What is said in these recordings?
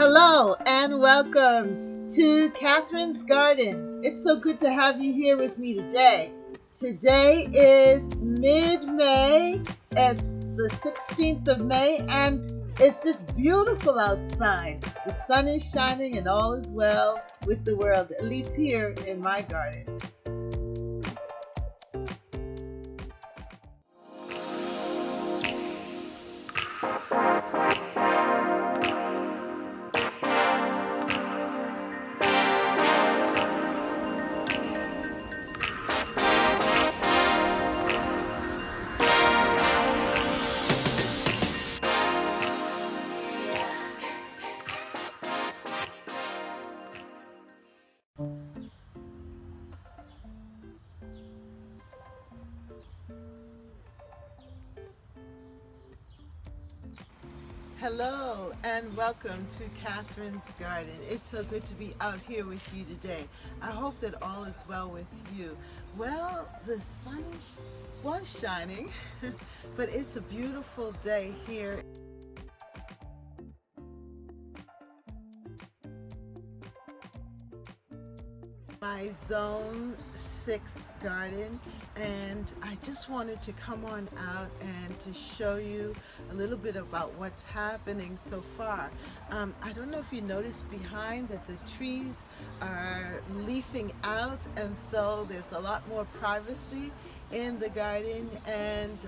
Hello and welcome to Catherine's Garden. It's so good to have you here with me today. Today is mid-May. It's the 16th of May and it's just beautiful outside. The sun is shining and all is well with the world, at least here in my garden. Hello and welcome to Catherine's Garden. It's so good to be out here with you today. I hope that all is well with you. Well, the sun was shining, but it's a beautiful day here. My Zone 6 garden, and I just wanted to come on out and to show you a little bit about what's happening so far. I don't know if you noticed behind that the trees are leafing out, and so there's a lot more privacy in the garden, and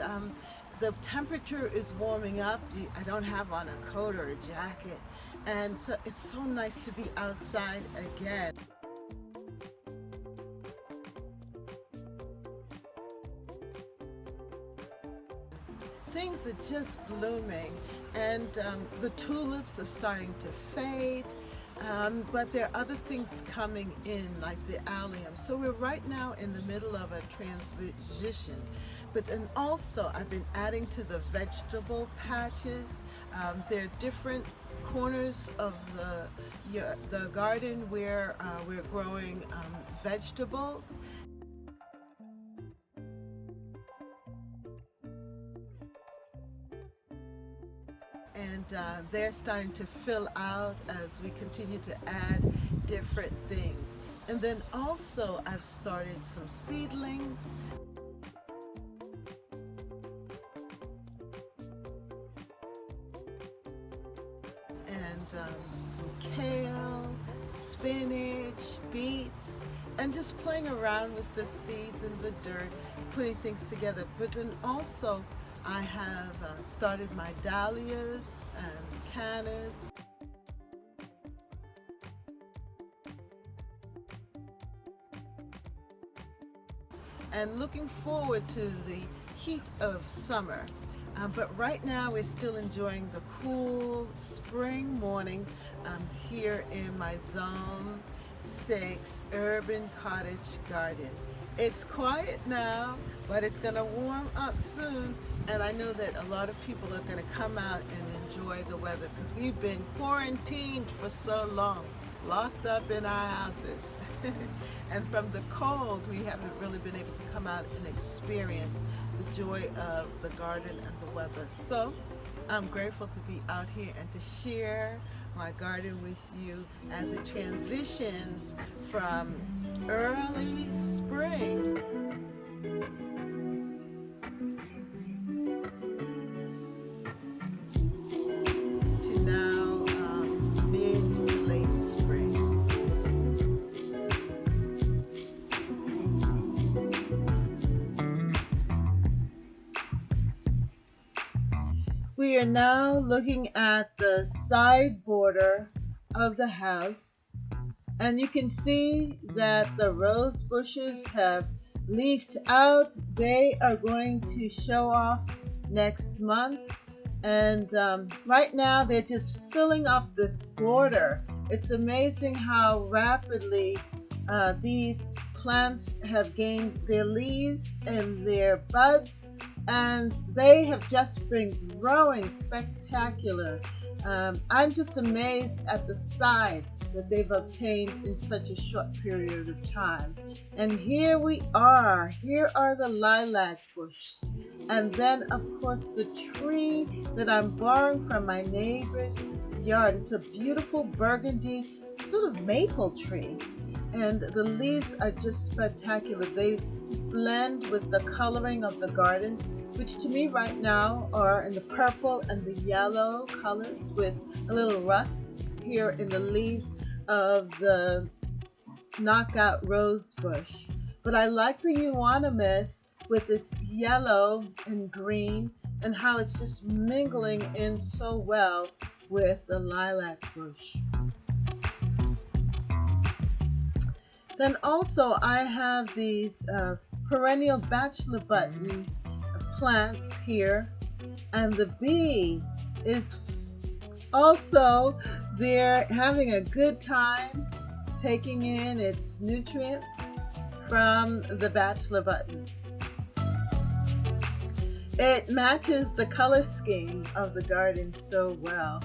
the temperature is warming up. I don't have on a coat or a jacket, and so it's so nice to be outside again. Things are just blooming, and the tulips are starting to fade, but there are other things coming in like the allium. So we're right now in the middle of a transition, but then also I've been adding to the vegetable patches. There are different corners of the garden where we're growing vegetables. And they're starting to fill out as we continue to add different things. And then also I've started some seedlings. And some kale, spinach, beets, and just playing around with the seeds in the dirt, putting things together. But then also I have started my dahlias and cannas. And looking forward to the heat of summer. But right now we're still enjoying the cool spring morning here in my Zone 6 urban cottage garden. It's quiet now, but it's going to warm up soon, and I know that a lot of people are going to come out and enjoy the weather because we've been quarantined for so long, locked up in our houses. And from the cold, we haven't really been able to come out and experience the joy of the garden and the weather. So I'm grateful to be out here and to share my garden with you as it transitions from early spring to now mid to late spring. We are now looking at the side border of the house, and you can see that the rose bushes have leafed out. They are going to show off next month, and right now they're just filling up this border. It's amazing how rapidly these plants have gained their leaves and their buds, and they have just been growing spectacular. I'm just amazed at the size that they've obtained in such a short period of time. And here we are. Here are the lilac bushes. And then, of course, the tree that I'm borrowing from my neighbor's yard. It's a beautiful burgundy sort of maple tree, and the leaves are just spectacular. They just blend with the coloring of the garden, which to me right now are in the purple and the yellow colors with a little rust here in the leaves of the knockout rose bush. But I like the euonymus with its yellow and green and how it's just mingling in so well with the lilac bush. Then also I have these perennial bachelor button plants here, and the bee is also there having a good time taking in its nutrients from the bachelor button. It matches the color scheme of the garden so well.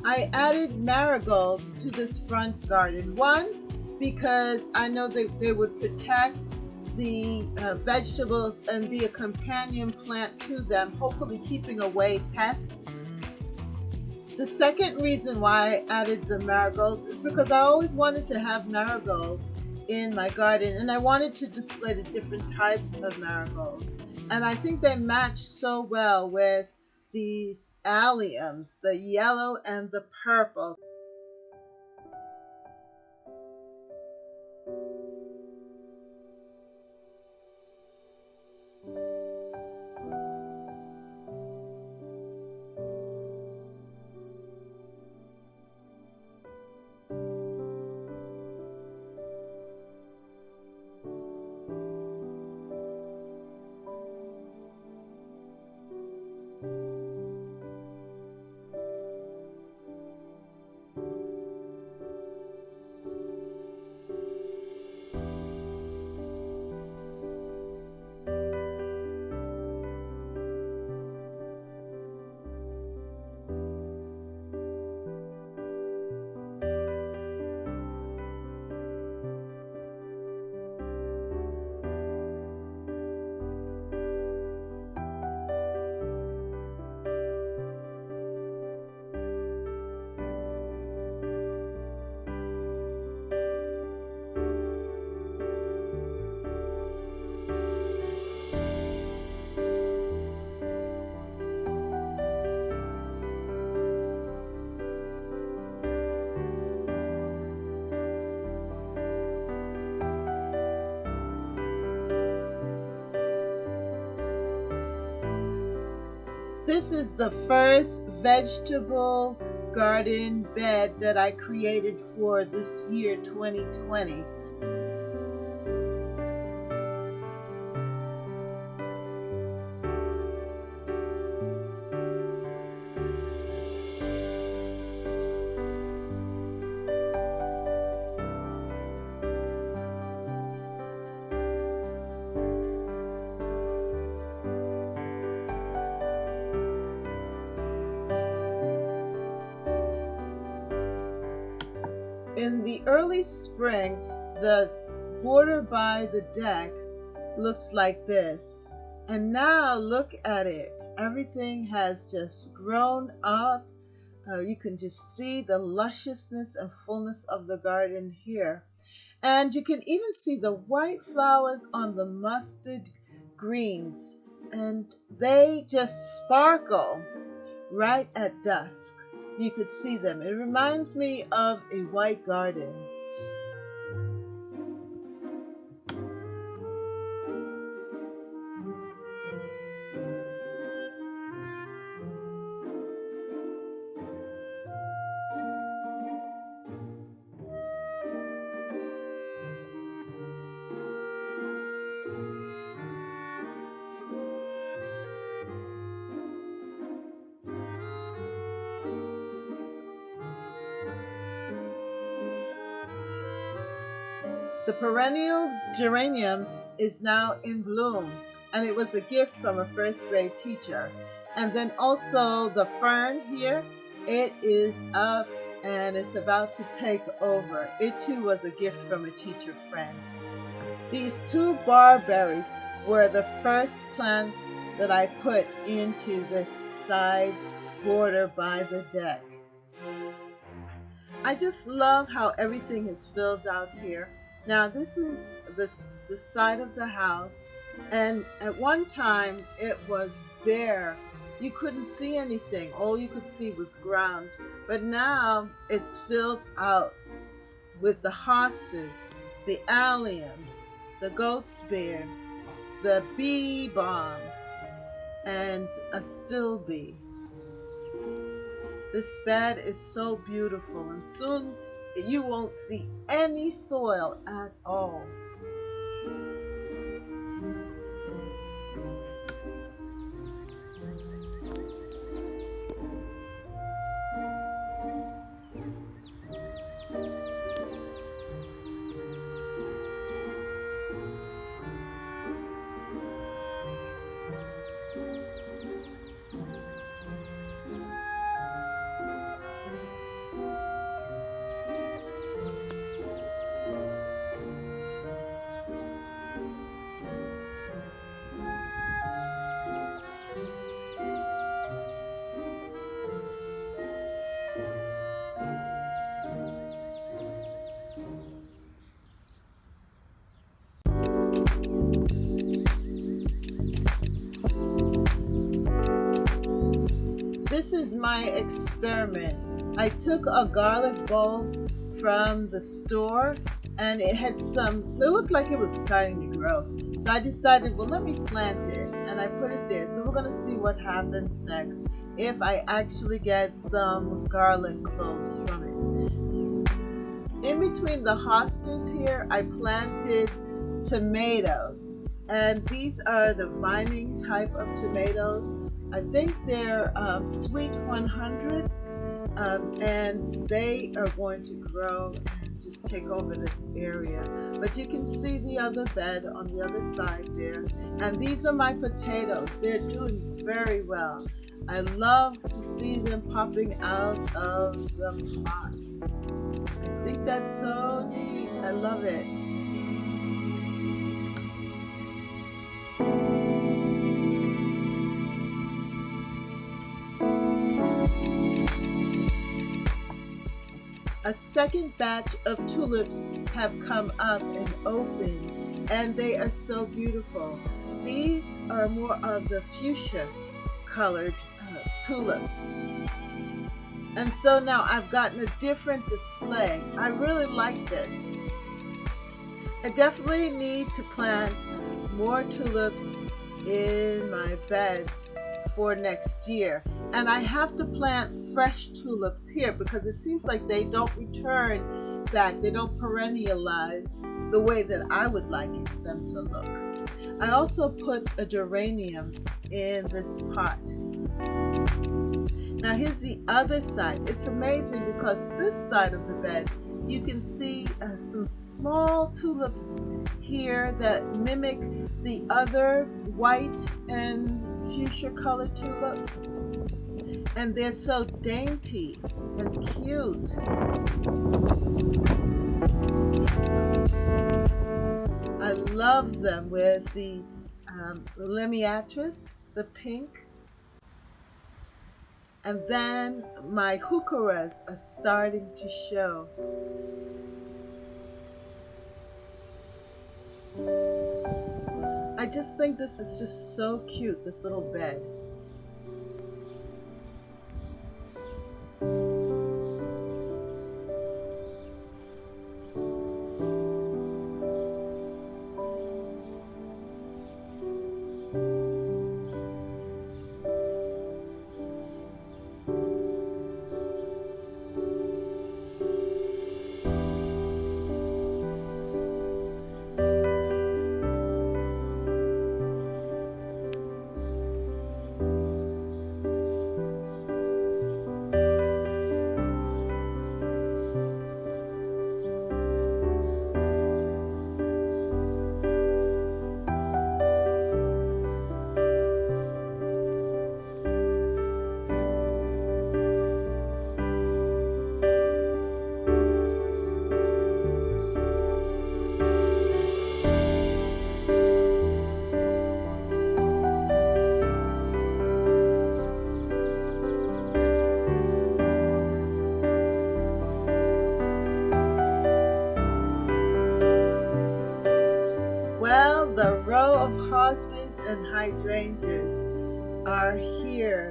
I added marigolds to this front garden. One, because I know that they would protect the vegetables and be a companion plant to them, hopefully keeping away pests. The second reason why I added the marigolds is because I always wanted to have marigolds in my garden, and I wanted to display the different types of marigolds. And I think they match so well with these alliums, the yellow and the purple. This is the first vegetable garden bed that I created for this year 2020. In the early spring, the border by the deck looks like this. And now look at it. Everything has just grown up. You can just see the lusciousness and fullness of the garden here. And you can even see the white flowers on the mustard greens. And they just sparkle right at dusk. You could see them. It reminds me of a white garden. The perennial geranium is now in bloom, and it was a gift from a first grade teacher. And then also the fern here, it is up and it's about to take over. It too was a gift from a teacher friend. These two barberries were the first plants that I put into this side border by the deck. I just love how everything is filled out here. Now this is the side of the house, and at one time it was bare. You couldn't see anything. All you could see was ground. But now it's filled out with the hostas, the alliums, the goat's beard, the bee balm, and a still bee. This bed is so beautiful, and soon you won't see any soil at all. This is my experiment. I took a garlic bulb from the store, and it looked like it was starting to grow. So I decided, well, let me plant it, and I put it there. So we're going to see what happens next if I actually get some garlic cloves from it. In between the hostas here, I planted tomatoes, and these are the vining type of tomatoes. I think they're sweet 100s, and they are going to grow and just take over this area. But you can see the other bed on the other side there. And these are my potatoes. They're doing very well. I love to see them popping out of the pots. I think that's so neat. I love it. A second batch of tulips have come up and opened, and they are so beautiful. These are more of the fuchsia colored tulips. And so now I've gotten a different display. I really like this. I definitely need to plant more tulips in my beds for next year. And I have to plant fresh tulips here because it seems like they don't return back. They don't perennialize the way that I would like them to look. I also put a geranium in this pot. Now here's the other side. It's amazing because this side of the bed, you can see some small tulips here that mimic the other white and fuchsia colored tulips. And they're so dainty and cute. I love them with the lemiatris, the pink. And then my heucheras are starting to show. I just think this is just so cute, this little bed. and hydrangeas are here.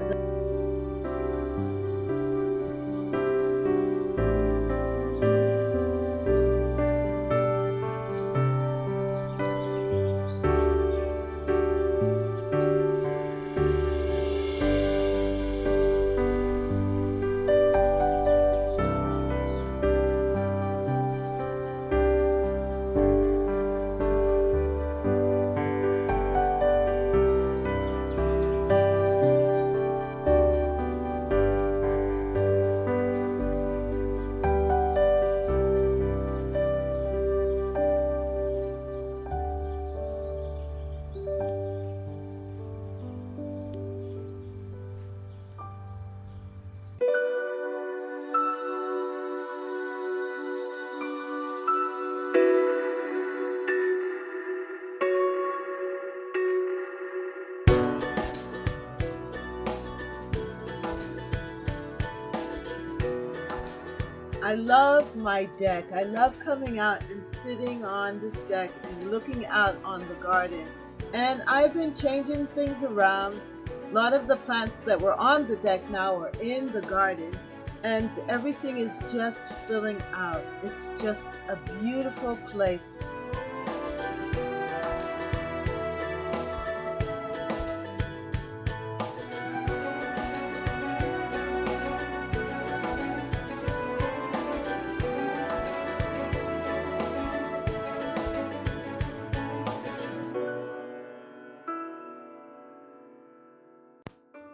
I love my deck. I love coming out and sitting on this deck and looking out on the garden. And I've been changing things around. A lot of the plants that were on the deck now are in the garden, and everything is just filling out. It's just a beautiful place.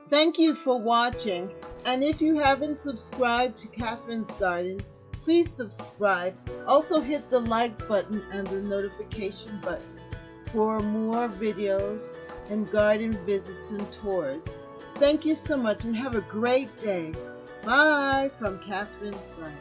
Thank you for watching, and if you haven't subscribed to Catherine's Garden, please subscribe. Also hit the like button and the notification button for more videos and garden visits and tours. Thank you so much and have a great day. Bye from Catherine's Garden.